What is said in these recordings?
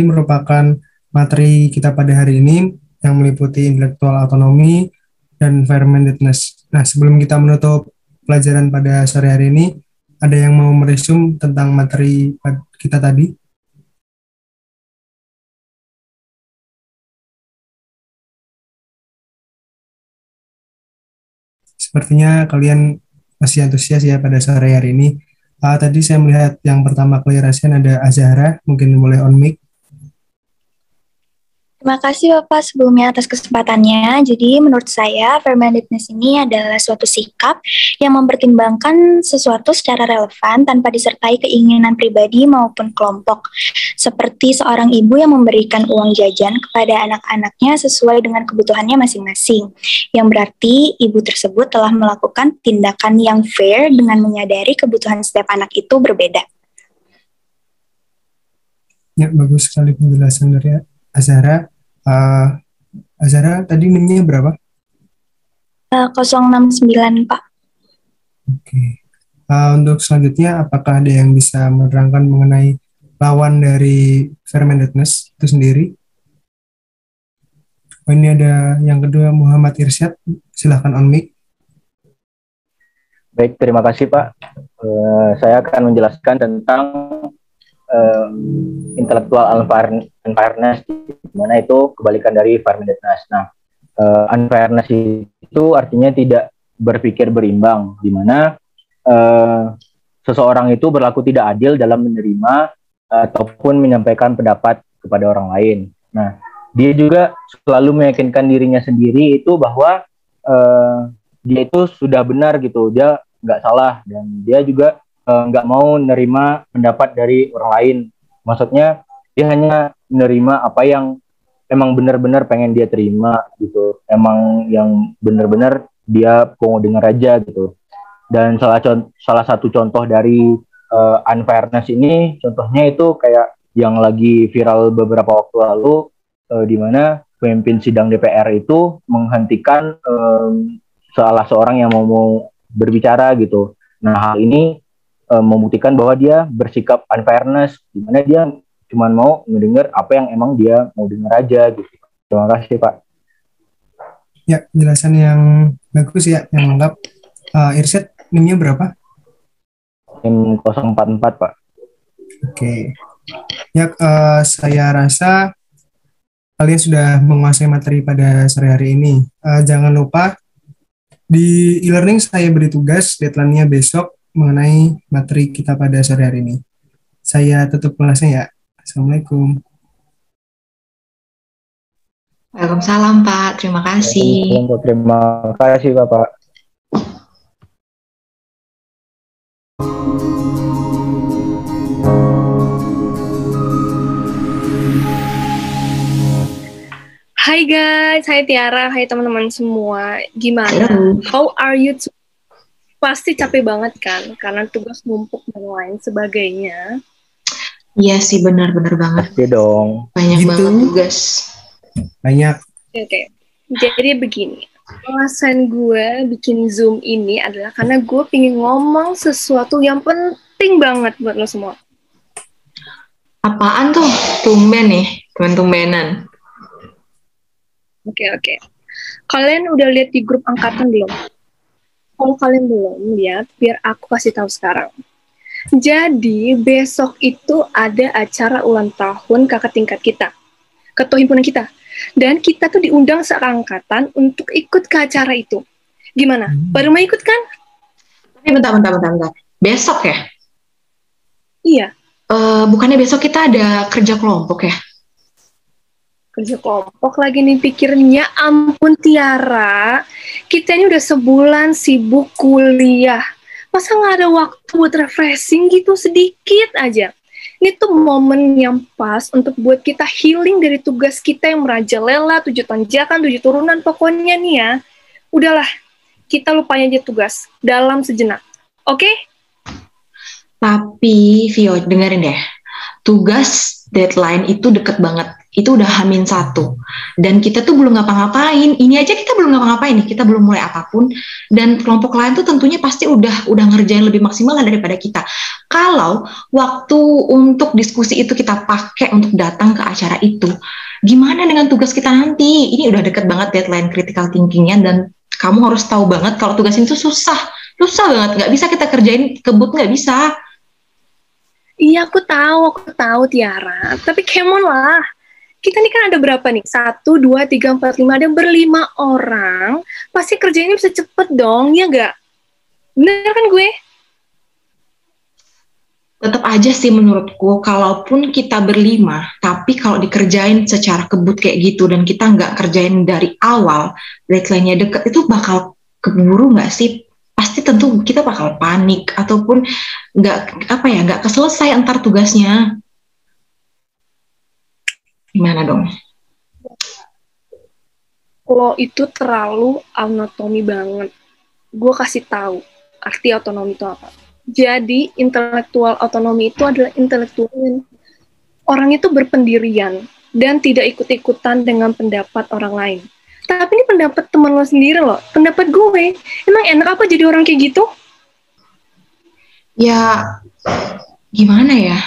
merupakan materi kita pada hari ini yang meliputi intellectual autonomy dan fair-mindedness. Nah, sebelum kita menutup pelajaran pada sore hari ini, ada yang mau meresum tentang materi kita tadi? Sepertinya kalian masih antusias ya pada sore hari ini. Tadi saya melihat yang pertama kali rasain ada Azahra, mungkin boleh on mic. Terima kasih Bapak sebelumnya atas kesempatannya. Jadi menurut saya fair-mindedness ini adalah suatu sikap yang mempertimbangkan sesuatu secara relevan tanpa disertai keinginan pribadi maupun kelompok. Seperti seorang ibu yang memberikan uang jajan kepada anak-anaknya sesuai dengan kebutuhannya masing-masing. Yang berarti ibu tersebut telah melakukan tindakan yang fair dengan menyadari kebutuhan setiap anak itu berbeda. Ya, bagus sekali penjelasan dari Azahra. Azahra tadi NIM-nya berapa? 069 Pak. Oke. Untuk selanjutnya, apakah ada yang bisa menerangkan mengenai lawan dari fair-mindedness itu sendiri? Ini ada yang kedua, Muhammad Irsyad. Silahkan on mic. Baik, terima kasih Pak. Saya akan menjelaskan tentang intellectual unfairness, di mana itu kebalikan dari fair-mindedness. Nah, unfairness itu artinya tidak berpikir berimbang, di mana seseorang itu berlaku tidak adil dalam menerima ataupun menyampaikan pendapat kepada orang lain. Nah, dia juga selalu meyakinkan dirinya sendiri itu bahwa dia itu sudah benar gitu, dia nggak salah, dan dia juga nggak mau menerima pendapat dari orang lain. Maksudnya dia hanya menerima apa yang emang benar-benar pengen dia terima gitu, emang yang benar-benar dia mau dengar aja gitu. Dan salah satu contoh dari unfairness ini, contohnya itu kayak yang lagi viral beberapa waktu lalu, di mana pemimpin sidang DPR itu menghentikan salah seorang yang mau berbicara gitu. Nah, hal ini membuktikan bahwa dia bersikap unfairness, di mana dia cuma mau mendengar apa yang emang dia mau dengar aja gitu. Terima kasih Pak. Ya, penjelasan yang bagus ya, yang lengkap. Irsyad, NIM-nya berapa? NIM 044 Pak. Oke. Ya, saya rasa kalian sudah menguasai materi pada sore hari ini. Jangan lupa di e-learning saya beri tugas, deadline-nya besok mengenai materi kita pada sore hari ini. Saya tutup kelasnya ya. Assalamualaikum. Waalaikumsalam Pak, terima kasih. Terima kasih Bapak. Hai guys, hai Tiara, hai teman-teman semua. Gimana? How are you? Pasti capek banget kan, karena tugas numpuk dan lain sebagainya. Iya sih, benar-benar banget. Pasti dong. Banyak Gitu. banget tugas. Banyak. Oke. Jadi begini, alasan gue bikin Zoom ini adalah karena gue pengen ngomong sesuatu yang penting banget buat lo semua. Apaan tuh? Tumben nih, tumben-tumbenan. Oke. Kalian udah lihat di grup angkatan belum? Kalau kalian belum lihat, biar aku kasih tahu sekarang. Jadi, besok itu ada acara ulang tahun kakak tingkat kita, ketua himpunan kita. Dan kita tuh diundang seangkatan untuk ikut ke acara itu. Gimana? Baru mau ikut kan? Tapi bentar. Besok ya? Iya. Bukannya besok kita ada kerja kelompok ya? Kerja kelompok lagi nih pikirnya. Ampun Tiara, kita ini udah sebulan sibuk kuliah. Masa nggak ada waktu buat refreshing gitu sedikit aja? Ini tuh momen yang pas untuk buat kita healing dari tugas kita yang merajalela, 7 tanjakan, 7 turunan, pokoknya nih ya. Udahlah, kita lupain aja tugas dalam sejenak. Oke? Tapi, Vio, dengerin deh. Tugas deadline itu deket banget. Itu udah H-1. Dan kita tuh belum ngapa-ngapain. Ini aja kita belum ngapa-ngapain nih, kita belum mulai apapun. Dan kelompok lain tuh tentunya pasti udah ngerjain lebih maksimal lah daripada kita. Kalau waktu untuk diskusi itu kita pakai untuk datang ke acara itu, gimana dengan tugas kita nanti? Ini udah deket banget deadline critical thinking-nya, dan kamu harus tahu banget kalau tugas ini tuh susah banget. Nggak bisa kita kerjain kebut, nggak bisa. Iya, aku tahu Tiara. Tapi come on lah. Kita nih kan ada berapa nih? 1, 2, 3, 4, 5. Ada berlima orang. Pasti kerjanya bisa cepet dong, ya nggak? Bener kan gue? Tetap aja sih menurutku, kalaupun kita berlima, tapi kalau dikerjain secara kebut kayak gitu, dan kita nggak kerjain dari awal, deadline-nya deket, itu bakal keburu nggak sih? Pasti tentu kita bakal panik, ataupun nggak keselesai antar tugasnya. Gimana dong? Lo itu terlalu autonomi banget. Gue kasih tahu arti otonomi itu apa. Jadi intelektual otonomi itu adalah intelektual yang orang itu berpendirian dan tidak ikut-ikutan dengan pendapat orang lain. Tapi ini pendapat teman lo sendiri loh, pendapat gue. Emang enak apa jadi orang kayak gitu? Ya, gimana ya?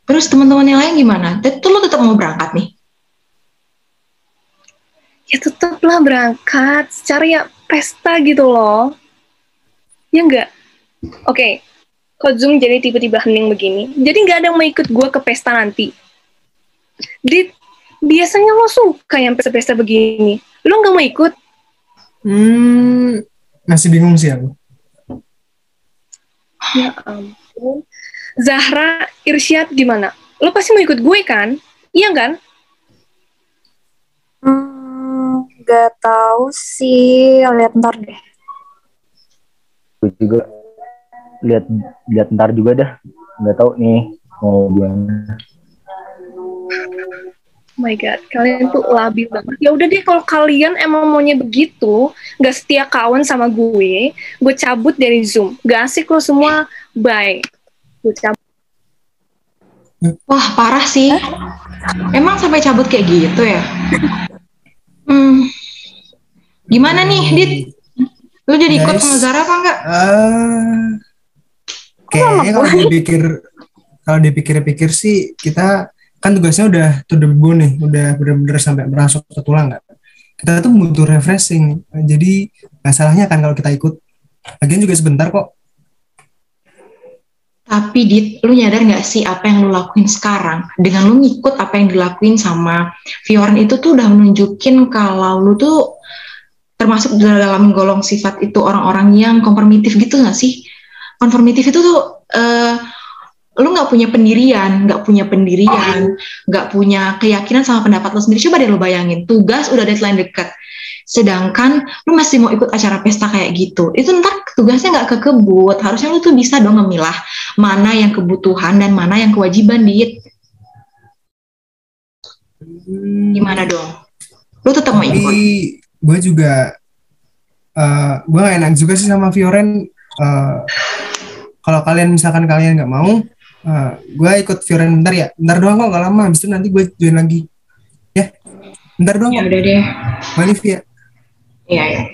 Terus teman-teman yang lain gimana? Tuh lo tetap mau berangkat nih? Ya tetaplah berangkat, secara ya pesta gitu loh. Ya enggak? Oke, kok Zoom jadi tiba-tiba hening begini? Jadi nggak ada yang mau ikut gue ke pesta nanti. Dit, biasanya lo suka yang pesta-pesta begini. Lo nggak mau ikut? Masih bingung sih aku. Ya ampun. Zahra, Irsyad gimana? Lo pasti mau ikut gue kan? Iya kan? Gak tahu sih, lihat ntar deh. Gue juga lihat ntar juga dah, nggak tahu nih mau gimana. Oh my god, kalian tuh labil banget. Ya udah deh, kalau kalian emang maunya begitu, nggak setia kawan sama gue cabut dari Zoom. Gak asik lo semua, bye. Gue cabut. Wah, parah sih. Emang sampai cabut kayak gitu ya? Gimana nih, Dit? Lu jadi ikut sama Zara apa enggak? Kayaknya kalau dipikir-pikir sih, kita kan tugasnya udah to the bone nih, udah bener-bener sampai merasuk ke tulang nggak? Kita tuh butuh refreshing, jadi masalahnya kan kalau kita ikut, lagian juga sebentar kok. Tapi Dit, lu nyadar nggak sih apa yang lu lakuin sekarang? Dengan lu ngikut apa yang dilakuin sama Fioren itu tuh udah menunjukin kalau lu tuh termasuk dalam golong sifat itu orang-orang yang konformatif gitu nggak sih? Konformatif itu tuh lu nggak punya pendirian, nggak punya keyakinan sama pendapat lu sendiri. Coba deh lu bayangin, tugas udah deadline deket, sedangkan lu masih mau ikut acara pesta kayak gitu. Itu ntar tugasnya nggak kekebut. Harusnya lu tuh bisa dong memilah mana yang kebutuhan dan mana yang kewajiban, Dit. Gimana dong? Lu tetap mau ikut? Gue juga, gue gak enak juga sih sama Fioren. Kalau misalkan kalian nggak mau, gue ikut Fioren bentar ya. Bentar doang kok, gak lama. Habis itu nanti gue join lagi. Ya, bentar doang. Ya kok. udah deh. Malif ya. Iya.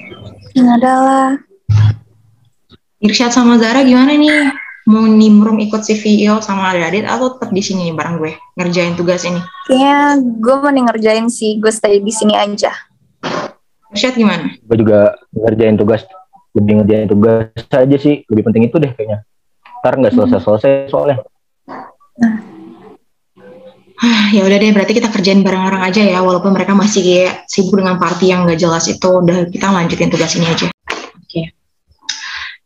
Nggak ada lah. Irsyad sama Zara gimana nih? Mau nimbrung ikut si Vio sama Adit atau tetap di sini nih bareng gue ngerjain tugas ini? Kayaknya gue mending ngerjain sih, gue stay di sini aja. Irsyad gimana? Gue juga ngerjain tugas aja sih, lebih penting itu deh kayaknya. Ntar nggak selesai soalnya. Ya udah deh, berarti kita kerjain bareng-bareng aja ya, walaupun mereka masih kayak sibuk dengan party yang nggak jelas itu. Udah, kita lanjutin tugas ini aja. Oke.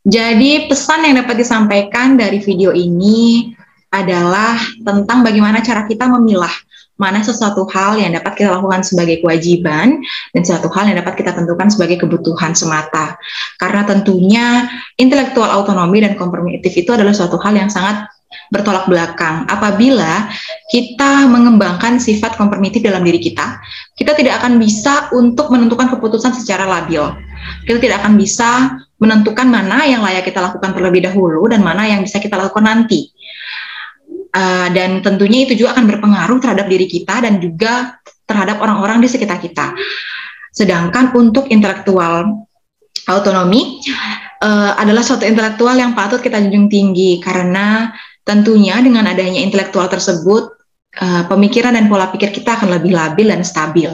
Jadi pesan yang dapat disampaikan dari video ini adalah tentang bagaimana cara kita memilah mana sesuatu hal yang dapat kita lakukan sebagai kewajiban dan sesuatu hal yang dapat kita tentukan sebagai kebutuhan semata. Karena tentunya intelektual autonomi dan konformatif itu adalah suatu hal yang sangat bertolak belakang. Apabila kita mengembangkan sifat konformatif dalam diri kita tidak akan bisa untuk menentukan keputusan secara labil. Kita tidak akan bisa menentukan mana yang layak kita lakukan terlebih dahulu dan mana yang bisa kita lakukan nanti. dan tentunya itu juga akan berpengaruh terhadap diri kita dan juga terhadap orang-orang di sekitar kita. Sedangkan untuk intelektual autonomi adalah suatu intelektual yang patut kita junjung tinggi, karena tentunya dengan adanya intelektual tersebut pemikiran dan pola pikir kita akan lebih labil dan stabil.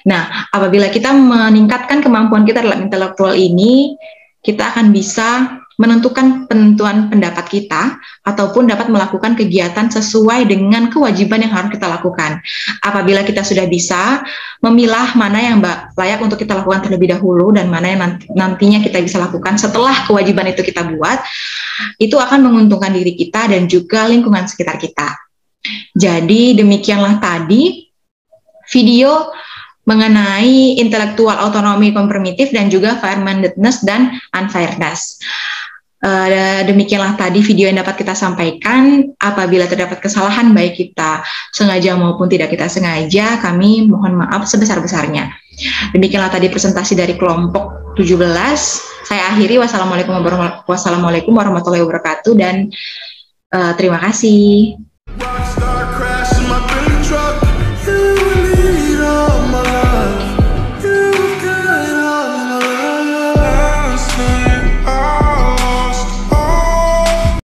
Nah, apabila kita meningkatkan kemampuan kita dalam intelektual ini, kita akan bisa menentukan penentuan pendapat kita ataupun dapat melakukan kegiatan sesuai dengan kewajiban yang harus kita lakukan. Apabila kita sudah bisa memilah mana yang layak untuk kita lakukan terlebih dahulu dan mana yang nantinya kita bisa lakukan setelah kewajiban itu kita buat, itu akan menguntungkan diri kita dan juga lingkungan sekitar kita. Jadi demikianlah tadi video mengenai intelektual autonomi komprimitif dan juga fair-mindedness dan unfairness. Demikianlah tadi video yang dapat kita sampaikan. Apabila terdapat kesalahan baik kita sengaja maupun tidak kita sengaja, kami mohon maaf sebesar-besarnya. Demikianlah tadi presentasi dari kelompok 17. Saya akhiri. Wassalamualaikum warahmatullahi wabarakatuh dan terima kasih.